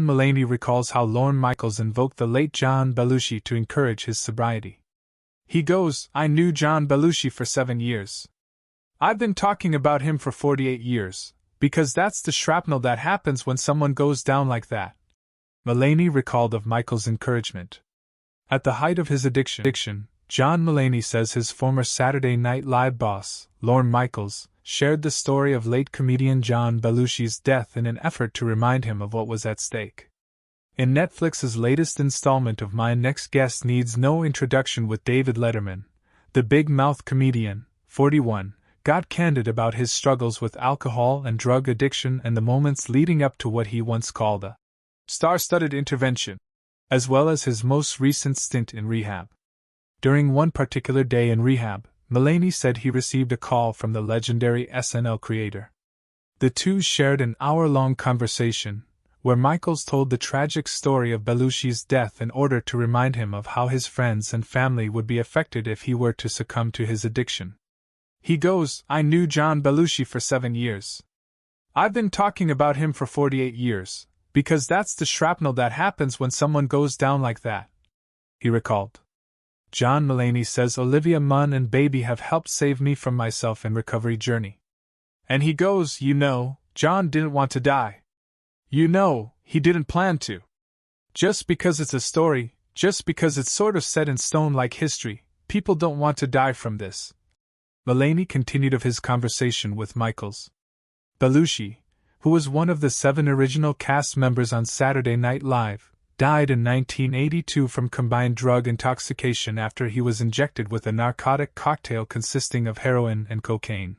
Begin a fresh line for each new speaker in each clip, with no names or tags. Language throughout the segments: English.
John Mulaney recalls how Lorne Michaels invoked the late John Belushi to encourage his sobriety. He goes, "I knew John Belushi for 7 years. I've been talking about him for 48 years, because that's the shrapnel that happens when someone goes down like that." Mulaney recalled of Michaels' encouragement. At the height of his addiction, John Mulaney says his former Saturday Night Live boss, Lorne Michaels, shared the story of late comedian John Belushi's death in an effort to remind him of what was at stake. In Netflix's latest installment of My Next Guest Needs No Introduction with David Letterman, the big mouth comedian, 41, got candid about his struggles with alcohol and drug addiction and the moments leading up to what he once called a star-studded intervention, as well as his most recent stint in rehab. During one particular day in rehab, Mulaney said he received a call from the legendary SNL creator. The two shared an hour-long conversation, where Michaels told the tragic story of Belushi's death in order to remind him of how his friends and family would be affected if he were to succumb to his addiction. He goes, "I knew John Belushi for 7 years. I've been talking about him for 48 years, because that's the shrapnel that happens when someone goes down like that," he recalled. John Mulaney says Olivia Munn and Baby have helped save me from myself in recovery journey. And he goes, "You know, John didn't want to die. You know, he didn't plan to. Just because it's a story, just because it's sort of set in stone like history, people don't want to die from this." Mulaney continued of his conversation with Michaels. Belushi, who was one of the 7 original cast members on Saturday Night Live, died in 1982 from combined drug intoxication after he was injected with a narcotic cocktail consisting of heroin and cocaine.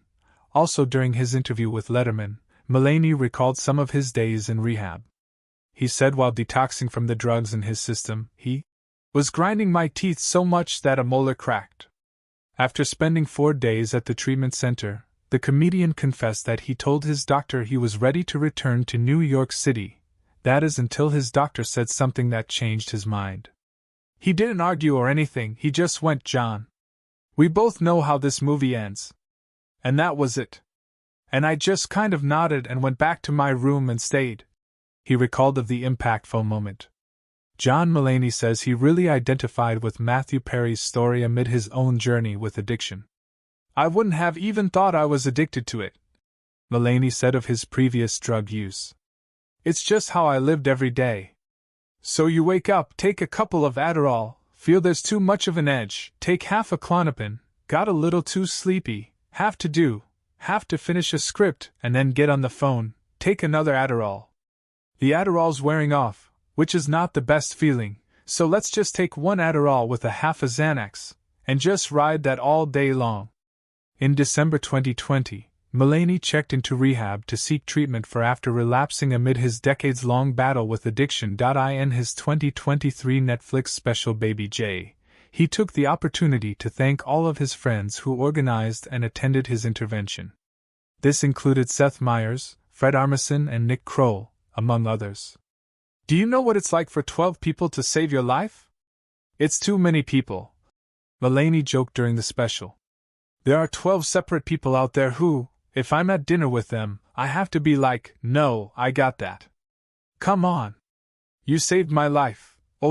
Also during his interview with Letterman, Mulaney recalled some of his days in rehab. He said while detoxing from the drugs in his system, he was grinding my teeth so much that a molar cracked. After spending 4 days at the treatment center, the comedian confessed that he told his doctor he was ready to return to New York City. That is until his doctor said something that changed his mind. He didn't argue or anything, he just went, "John, we both know how this movie ends." And that was it. And I just kind of nodded and went back to my room and stayed. He recalled of the impactful moment. John Mulaney says he really identified with Matthew Perry's story amid his own journey with addiction. "I wouldn't have even thought I was addicted to it," Mulaney said of his previous drug use. "It's just how I lived every day. So you wake up, take a couple of Adderall, feel there's too much of an edge, take half a Klonopin, got a little too sleepy, have to finish a script, and then get on the phone, take another Adderall. The Adderall's wearing off, which is not the best feeling, so let's just take one Adderall with a half a Xanax, and just ride that all day long." In December 2020, Mulaney checked into rehab to seek treatment for after relapsing amid his decades-long battle with addiction. In his 2023 Netflix special Baby J, he took the opportunity to thank all of his friends who organized and attended his intervention. This included Seth Meyers, Fred Armisen, and Nick Kroll, among others. "Do you know what it's like for 12 people to save your life? It's too many people," Mulaney joked during the special. "There are 12 separate people out there who, if I'm at dinner with them, I have to be like, 'No, I got that. Come on. You saved my life.'"